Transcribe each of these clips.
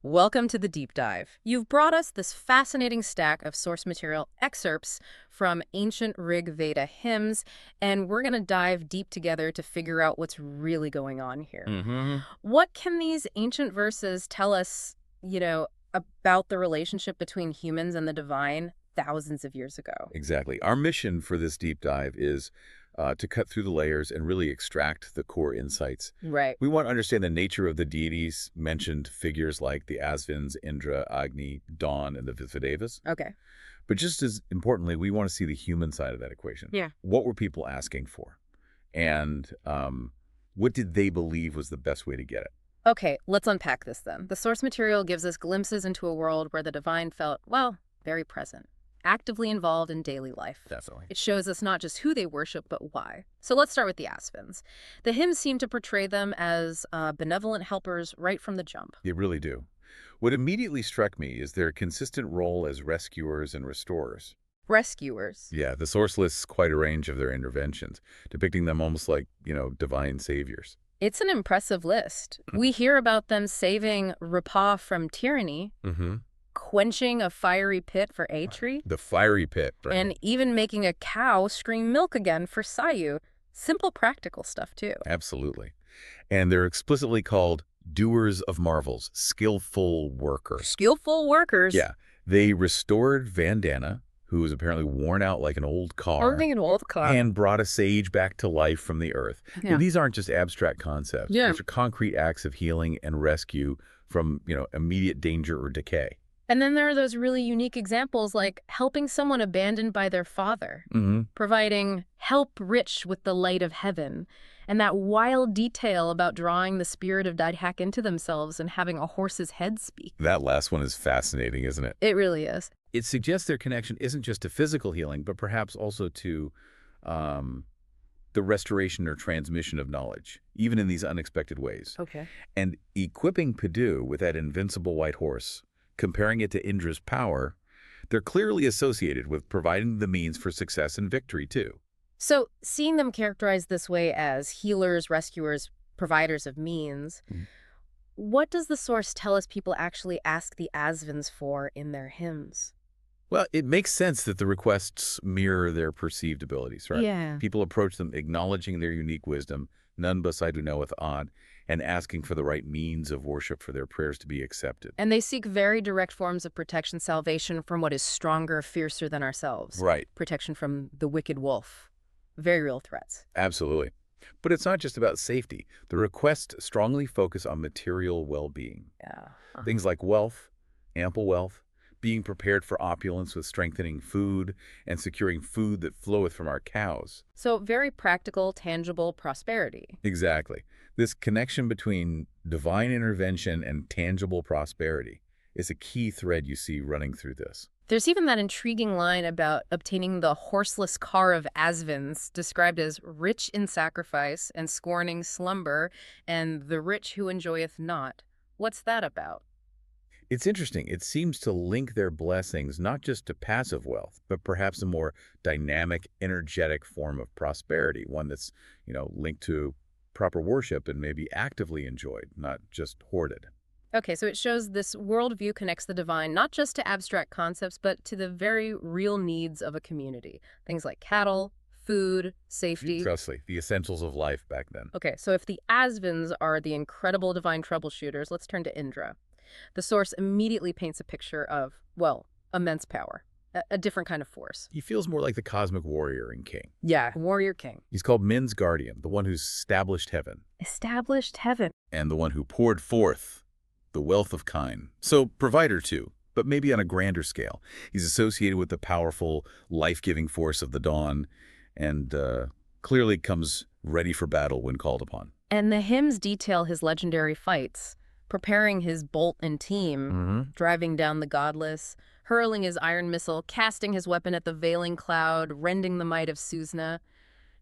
Welcome to the deep dive. You've brought us this fascinating stack of source material excerpts from ancient Rig Veda hymns, and we're going to dive deep together to figure out what's really going on here. hmm What can these ancient verses tell us, about the relationship between humans and the divine thousands of years ago? Exactly. Our mission for this deep dive is to cut through the layers and really extract the core insights. Right. We want to understand the nature of the deities, mentioned figures like the Asvins, Indra, Agni, Dawn, and the Videvas. Okay. But just as importantly, we want to see the human side of that equation. Yeah. What were people asking for? And what did they believe was the best way to get it? Okay, let's unpack this then. The source material gives us glimpses into a world where the divine felt, well, very present, actively involved in daily life. Definitely. It shows us not just who they worship, but why. So let's start with the Asvins. The hymns seem to portray them as benevolent helpers right from the jump. They really do. What immediately struck me is their consistent role as rescuers and restorers. Rescuers. Yeah, the source lists quite a range of their interventions, depicting them almost like, divine saviors. It's an impressive list. We hear about them saving Rapa from tyranny, Mm-hmm. quenching a fiery pit for Atri, The fiery pit, right? and even making a cow scream milk again for Sayu. Simple practical stuff, too. Absolutely. And they're explicitly called doers of marvels, skillful workers. Skillful workers. Yeah, they restored Vandana, who was apparently worn out like an old car, Only an old car. and brought a sage back to life from the earth. Yeah. These aren't just abstract concepts. Yeah. These are concrete acts of healing and rescue from, immediate danger or decay. And then there are those really unique examples like helping someone abandoned by their father, Mm-hmm. providing help rich with the light of heaven, and that wild detail about drawing the spirit of Didhak into themselves and having a horse's head speak. That last one is fascinating, isn't it? It really is. It suggests their connection isn't just to physical healing, but perhaps also to the restoration or transmission of knowledge, even in these unexpected ways. Okay. And equipping Padu with that invincible white horse, comparing it to Indra's power, they're clearly associated with providing the means for success and victory, too. So seeing them characterized this way as healers, rescuers, providers of means, Mhm. what does the source tell us people actually ask the Asvins for in their hymns? Well, it makes sense that the requests mirror their perceived abilities, right? Yeah. People approach them acknowledging their unique wisdom, none beside who knoweth odd, and asking for the right means of worship for their prayers to be accepted. And they seek very direct forms of protection, salvation from what is stronger, fiercer than ourselves. Right, Protection from the wicked wolf. Very real threats. absolutely. But it's not just about safety. The requests strongly focus on material well-being. Yeah. Things like wealth, ample wealth, being prepared for opulence with strengthening food, and securing food that floweth from our cows. So very practical, tangible prosperity. Exactly. This connection between divine intervention and tangible prosperity is a key thread you see running through this. There's even that intriguing line about obtaining the horseless car of Asvins, described as rich in sacrifice and scorning slumber, and the rich who enjoyeth not. What's that about? It's interesting. It seems to link their blessings not just to passive wealth, but perhaps a more dynamic, energetic form of prosperity, one that's, linked to proper worship and maybe actively enjoyed, not just hoarded. Okay, so it shows this worldview connects the divine not just to abstract concepts, but to the very real needs of a community. Things like cattle, food, safety. Precisely, the essentials of life back then. Okay, so if the Asvins are the incredible divine troubleshooters, let's turn to Indra. The source immediately paints a picture of, well, immense power, a different kind of force. He feels more like the cosmic warrior and king. Yeah, warrior king. He's called men's guardian, the one who's established heaven, Established heaven. and the one who poured forth the wealth of kine. So provider too, but maybe on a grander scale. He's associated with the powerful, life-giving force of the dawn, and clearly comes ready for battle when called upon. And the hymns detail his legendary fights, preparing his bolt and team, driving down the godless, hurling his iron missile, casting his weapon at the veiling cloud, rending the might of Susna.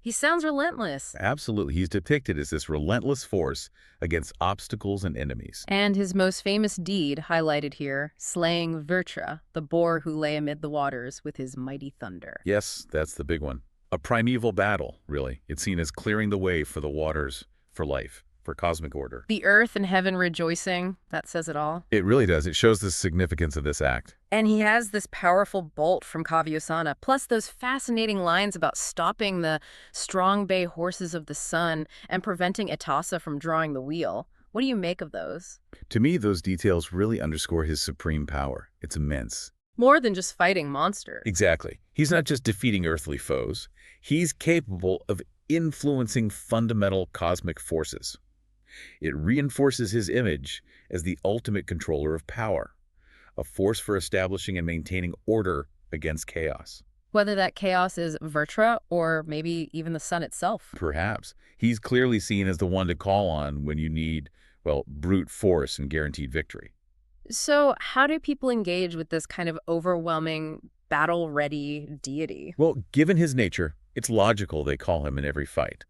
He sounds relentless. Absolutely. He's depicted as this relentless force against obstacles and enemies. And his most famous deed, highlighted here, slaying Virtra, the boar who lay amid the waters with his mighty thunder. Yes, that's the big one. A primeval battle, really. It's seen as clearing the way for the waters for life, for cosmic order. The earth and heaven rejoicing, that says it all. It really does. It shows the significance of this act. And he has this powerful bolt from Kavyasana, plus those fascinating lines about stopping the strong bay horses of the sun and preventing Itasa from drawing the wheel. What do you make of those? To me, those details really underscore his supreme power. It's immense. More than just fighting monsters. Exactly. He's not just defeating earthly foes. He's capable of influencing fundamental cosmic forces. It reinforces his image as the ultimate controller of power, a force for establishing and maintaining order against chaos. Whether that chaos is Vertra or maybe even the sun itself. Perhaps. He's clearly seen as the one to call on when you need, well, brute force and guaranteed victory. So how do people engage with this kind of overwhelming, battle-ready deity? Well, given his nature, it's logical they call him in every fight.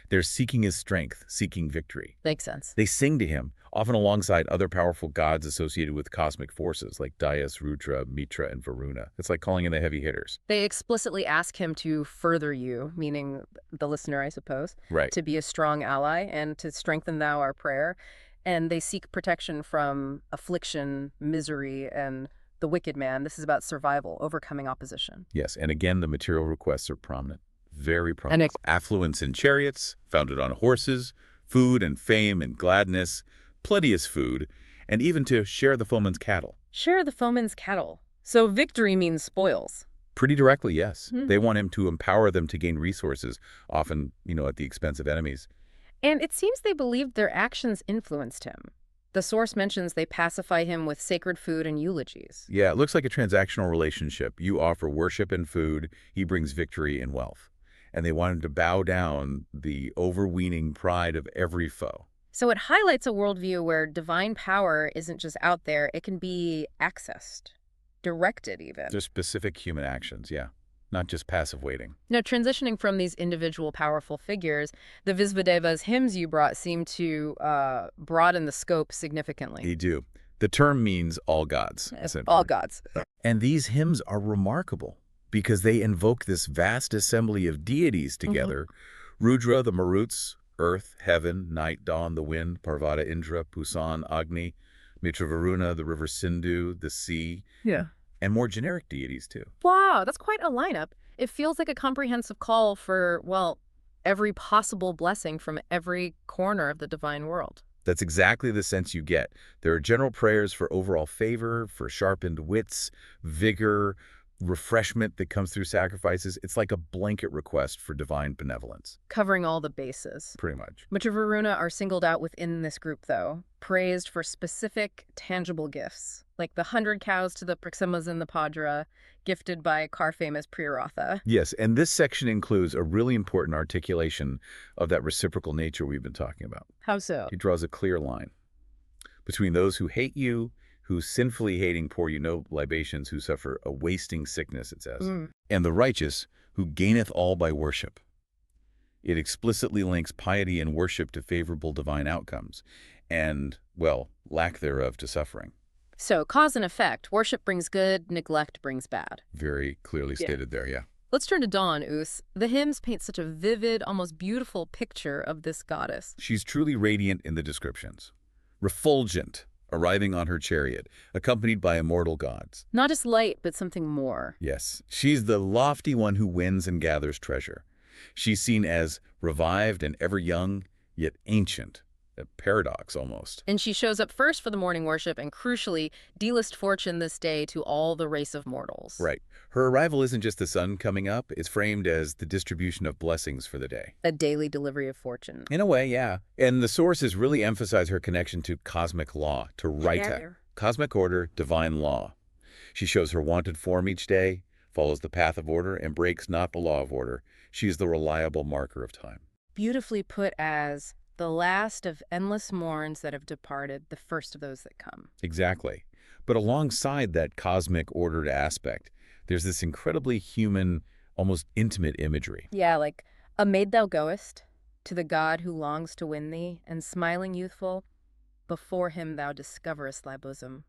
They're seeking his strength, seeking victory. Makes sense. They sing to him, often alongside other powerful gods associated with cosmic forces like Dyaus, Rudra, Mitra, and Varuna. It's like calling in the heavy hitters. They explicitly ask him to further you, meaning the listener, I suppose, Right. to be a strong ally and to strengthen thou our prayer. And they seek protection from affliction, misery, and the wicked man. This is about survival, overcoming opposition. Yes, and again, the material requests are prominent. Very prominent. Affluence in chariots, founded on horses, food and fame and gladness, plenteous food, and even to share the foeman's cattle. Share the foeman's cattle. So victory means spoils. Pretty directly, yes. They want him to empower them to gain resources, often, at the expense of enemies. And it seems they believed their actions influenced him. The source mentions they pacify him with sacred food and eulogies. Yeah, it looks like a transactional relationship. You offer worship and food, he brings victory and wealth. And they want him to bow down the overweening pride of every foe. So it highlights a worldview where divine power isn't just out there, it can be accessed, directed even. Just specific human actions, yeah. Not just passive waiting. Now, transitioning from these individual powerful figures, the Visvadeva's hymns you brought seem to broaden the scope significantly. They do. The term means all gods. All gods. And these hymns are remarkable because they invoke this vast assembly of deities together. Rudra, the Maruts, earth, heaven, night, dawn, the wind, Parvata, Indra, Pusan, Agni, Mitra, Varuna, the river Sindhu, the sea. Yeah. And more generic deities, too. Wow, that's quite a lineup. It feels like a comprehensive call for, well, every possible blessing from every corner of the divine world. That's exactly the sense you get. There are general prayers for overall favor, for sharpened wits, vigor, refreshment that comes through sacrifices. It's like a blanket request for divine benevolence. Covering all the bases. Pretty much. Mitra Varuna are singled out within this group, though, praised for specific, tangible gifts, like the 100 cows to the Praximas in the Padra, gifted by car-famous Priyaratha. Yes, and this section includes a really important articulation of that reciprocal nature we've been talking about. How so? He draws a clear line between those who hate you, who sinfully hating pour you no libations, who suffer a wasting sickness, it says, and the righteous, who gaineth all by worship. It explicitly links piety and worship to favorable divine outcomes, and, well, lack thereof to suffering. So, cause and effect. Worship brings good, neglect brings bad. Very clearly stated there, yeah. Let's turn to Dawn, Us. The hymns paint such a vivid, almost beautiful picture of this goddess. She's truly radiant in the descriptions. Refulgent, arriving on her chariot, accompanied by immortal gods. Not just light, but something more. Yes, she's the lofty one who wins and gathers treasure. She's seen as revived and ever young, yet ancient. A paradox, almost. And she shows up first for the morning worship and, crucially, delist fortune this day to all the race of mortals. Right. Her arrival isn't just the sun coming up. It's framed as the distribution of blessings for the day. A daily delivery of fortune. In a way, yeah. And the sources really emphasize her connection to cosmic law, to Raita, cosmic order, divine law. She shows her wanted form each day, follows the path of order, and breaks not the law of order. She is the reliable marker of time. Beautifully put as the last of endless morns that have departed, the first of those that come. Exactly. But alongside that cosmic ordered aspect, there's this incredibly human, almost intimate imagery. Yeah, like, a maid thou goest, to the god who longs to win thee, and smiling youthful, before him thou discoverest thy bosom,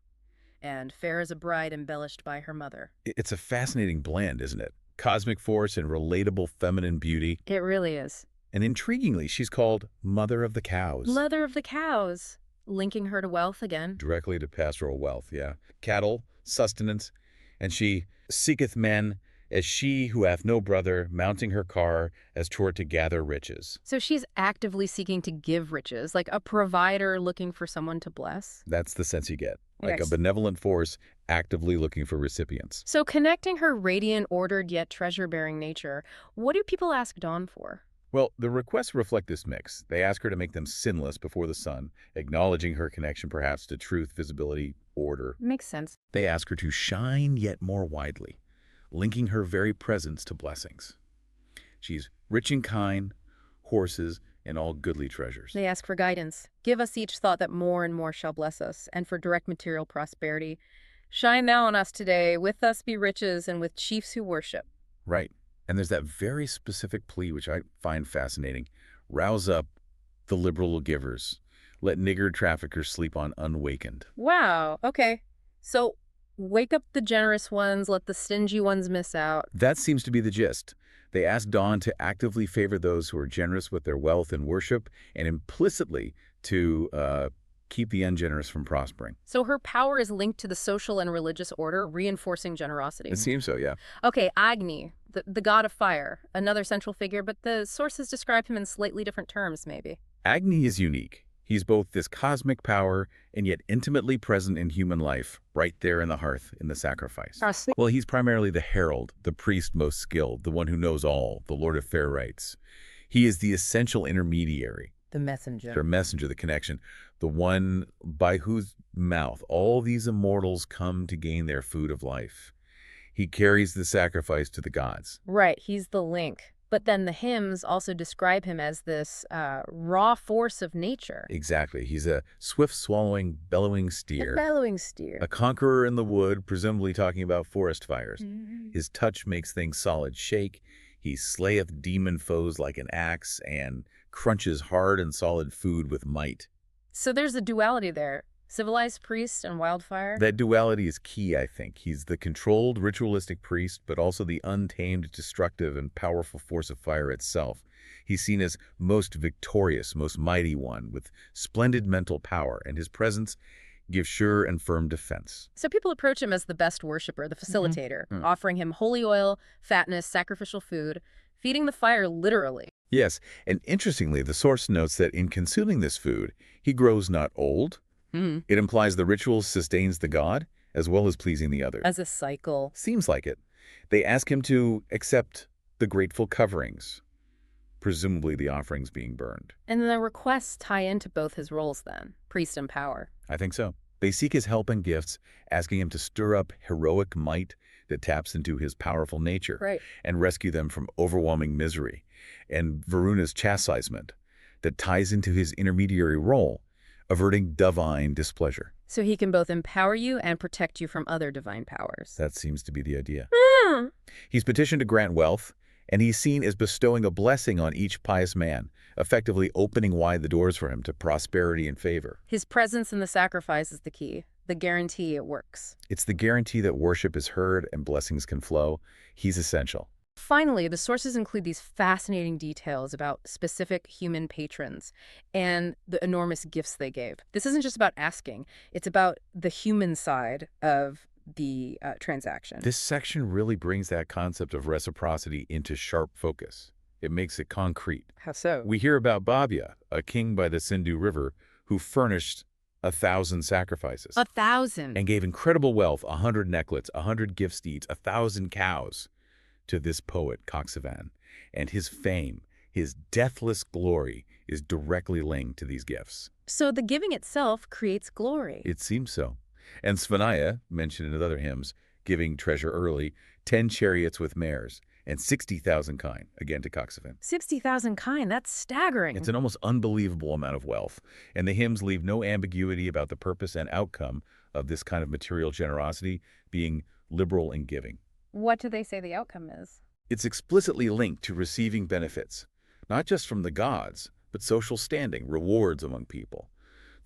and fair as a bride embellished by her mother. It's a fascinating blend, isn't it? Cosmic force and relatable feminine beauty. It really is. And intriguingly, she's called Mother of the Cows. Mother of the cows, linking her to wealth again. Directly to pastoral wealth, yeah. Cattle, sustenance, and she seeketh men as she who hath no brother, mounting her car as toward to gather riches. So she's actively seeking to give riches, like a provider looking for someone to bless. That's the sense you get, like a Yes. benevolent force actively looking for recipients. So connecting her radiant, ordered yet treasure-bearing nature, what do people ask Dawn for? Well, the requests reflect this mix. They ask her to make them sinless before the sun, acknowledging her connection perhaps to truth, visibility, order. Makes sense. They ask her to shine yet more widely, linking her very presence to blessings. She's rich in kine, horses, and all goodly treasures. They ask for guidance. Give us each thought that more and more shall bless us, and for direct material prosperity. Shine now on us today, with us be riches, and with chiefs who worship. Right. And there's that very specific plea, which I find fascinating. Rouse up the liberal givers. Let niggard traffickers sleep on unawakened. Wow, okay. So wake up the generous ones, let the stingy ones miss out. That seems to be the gist. They ask Dawn to actively favor those who are generous with their wealth and worship, and implicitly to keep the ungenerous from prospering. So her power is linked to the social and religious order, reinforcing generosity. It seems so, yeah. Okay, Agni, the god of fire, another central figure, but the sources describe him in slightly different terms, maybe. Agni is unique. He's both this cosmic power and yet intimately present in human life, right there in the hearth, in the sacrifice. Well, he's primarily the herald, the priest most skilled, the one who knows all, the Lord of fair rights. He is the essential intermediary. The messenger. The messenger, the connection, the one by whose mouth all these immortals come to gain their food of life. He carries the sacrifice to the gods. Right, he's the link. But then the hymns also describe him as this raw force of nature. Exactly. He's a swift-swallowing, bellowing steer. A bellowing steer. A conqueror in the wood, presumably talking about forest fires. Mm-hmm. His touch makes things solid shake. He slayeth demon foes like an axe and crunches hard and solid food with might. So there's a duality there. Civilized priest and wildfire? That duality is key, I think. He's the controlled, ritualistic priest, but also the untamed, destructive, and powerful force of fire itself. He's seen as most victorious, most mighty one, with splendid mental power, and his presence gives sure and firm defense. So people approach him as the best worshiper, the facilitator, offering him holy oil, fatness, sacrificial food, feeding the fire literally. Yes, and interestingly, the source notes that in consuming this food, he grows not old. It implies the ritual sustains the god, as well as pleasing the others. As a cycle. Seems like it. They ask him to accept the grateful coverings, presumably the offerings being burned. And the requests tie into both his roles then, priest and power. I think so. They seek his help and gifts, asking him to stir up heroic might that taps into his powerful nature and rescue them from overwhelming misery, and Varuna's chastisement that ties into his intermediary role, averting divine displeasure. So he can both empower you and protect you from other divine powers. That seems to be the idea. He's petitioned to grant wealth, and he's seen as bestowing a blessing on each pious man, effectively opening wide the doors for him to prosperity and favor. His presence in the sacrifice is the key, the guarantee it works. It's the guarantee that worship is heard and blessings can flow. He's essential. Finally, the sources include these fascinating details about specific human patrons and the enormous gifts they gave. This isn't just about asking. It's about the human side of the transaction. This section really brings that concept of reciprocity into sharp focus. It makes it concrete. How so? We hear about Bhabya, a king by the Sindhu River, who furnished 1,000 sacrifices. 1,000. And gave incredible wealth, 100 necklets, 100 gift steeds, 1,000 cows, to this poet, Koksavan, and his fame, his deathless glory, is directly linked to these gifts. So the giving itself creates glory. It seems so. And Svanaya, mentioned in other hymns, giving treasure early, 10 chariots with mares, and 60,000 kine, again to Koksavan. 60,000 kine, that's staggering. It's an almost unbelievable amount of wealth, and the hymns leave no ambiguity about the purpose and outcome of this kind of material generosity, being liberal in giving. What do they say the outcome is? It's explicitly linked to receiving benefits, not just from the gods, but social standing, rewards among people.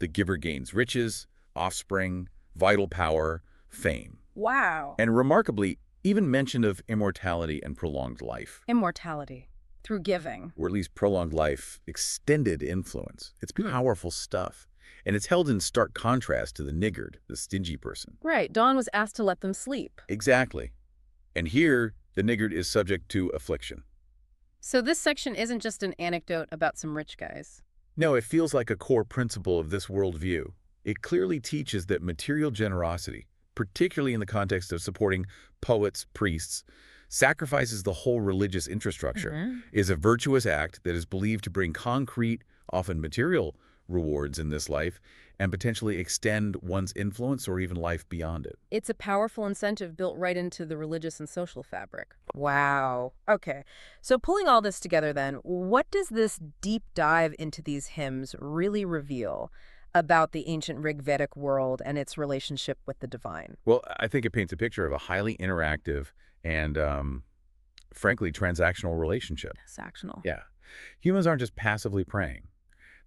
The giver gains riches, offspring, vital power, fame. Wow. And remarkably, even mention of immortality and prolonged life. Immortality. Through giving. or at least prolonged life, extended influence. It's powerful stuff. And it's held in stark contrast to the niggard, the stingy person. Right, Dawn was asked to let them sleep. Exactly. And here, the niggard is subject to affliction. So this section isn't just an anecdote about some rich guys. No, it feels like a core principle of this worldview. It clearly teaches that material generosity, particularly in the context of supporting poets, priests, sacrifices the whole religious infrastructure, is a virtuous act that is believed to bring concrete, often material, rewards in this life and potentially extend one's influence or even life beyond it. It's a powerful incentive built right into the religious and social fabric. Wow. Okay. So pulling all this together then, what does this deep dive into these hymns really reveal about the ancient Rig Vedic world and its relationship with the divine? Well, I think it paints a picture of a highly interactive and, frankly, transactional relationship. Transactional. Yeah. Humans aren't just passively praying.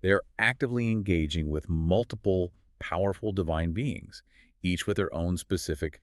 They're actively engaging with multiple powerful divine beings, each with their own specific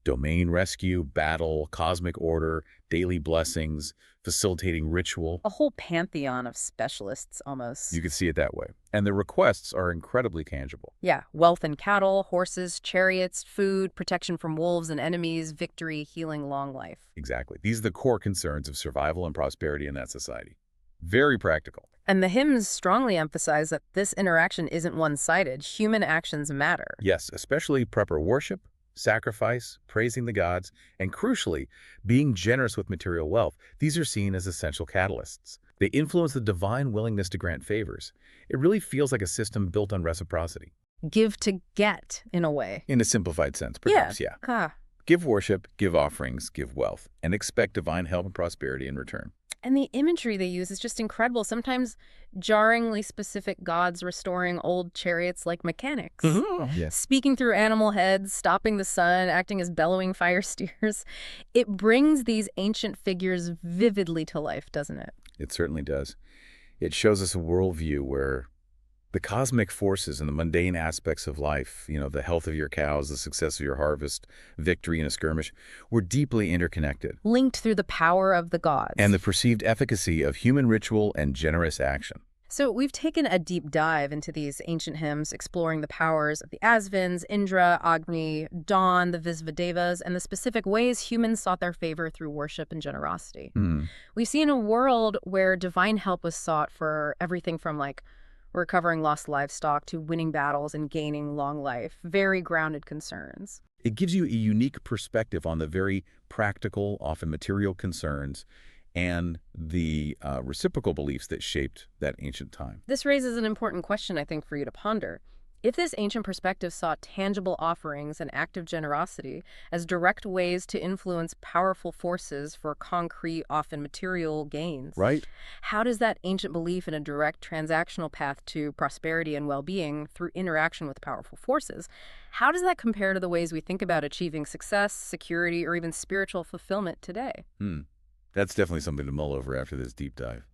domain rescue, battle, cosmic order, daily blessings, facilitating ritual. A whole pantheon of specialists almost. You could see it that way. And the requests are incredibly tangible. Yeah, wealth and cattle, horses, chariots, food, protection from wolves and enemies, victory, healing, long life. Exactly. These are the core concerns of survival and prosperity in that society. Very practical. And the hymns strongly emphasize that this interaction isn't one-sided. Human actions matter. Yes, especially proper worship, sacrifice, praising the gods, and crucially, being generous with material wealth. These are seen as essential catalysts. They influence the divine willingness to grant favors. It really feels like a system built on reciprocity. Give to get, in a way. In a simplified sense, perhaps, yeah. Give worship, give offerings, give wealth, and expect divine help and prosperity in return. And the imagery they use is just incredible, sometimes jarringly specific gods restoring old chariots like mechanics. Yes. Speaking through animal heads, stopping the sun, acting as bellowing fire steers. It brings these ancient figures vividly to life, doesn't it? It certainly does. It shows us a worldview where the cosmic forces and the mundane aspects of life, the health of your cows, the success of your harvest, victory in a skirmish, were deeply interconnected. Linked through the power of the gods. And the perceived efficacy of human ritual and generous action. So we've taken a deep dive into these ancient hymns, exploring the powers of the Asvins, Indra, Agni, Dawn, the Visvadevas, and the specific ways humans sought their favor through worship and generosity. We've seen a world where divine help was sought for everything from recovering lost livestock to winning battles and gaining long life. Very grounded concerns. It gives you a unique perspective on the very practical, often material concerns and the reciprocal beliefs that shaped that ancient time. This raises an important question, I think, for you to ponder. If this ancient perspective saw tangible offerings and active generosity as direct ways to influence powerful forces for concrete, often material gains, right? How does that ancient belief in a direct transactional path to prosperity and well-being through interaction with powerful forces, how does that compare to the ways we think about achieving success, security, or even spiritual fulfillment today? That's definitely something to mull over after this deep dive.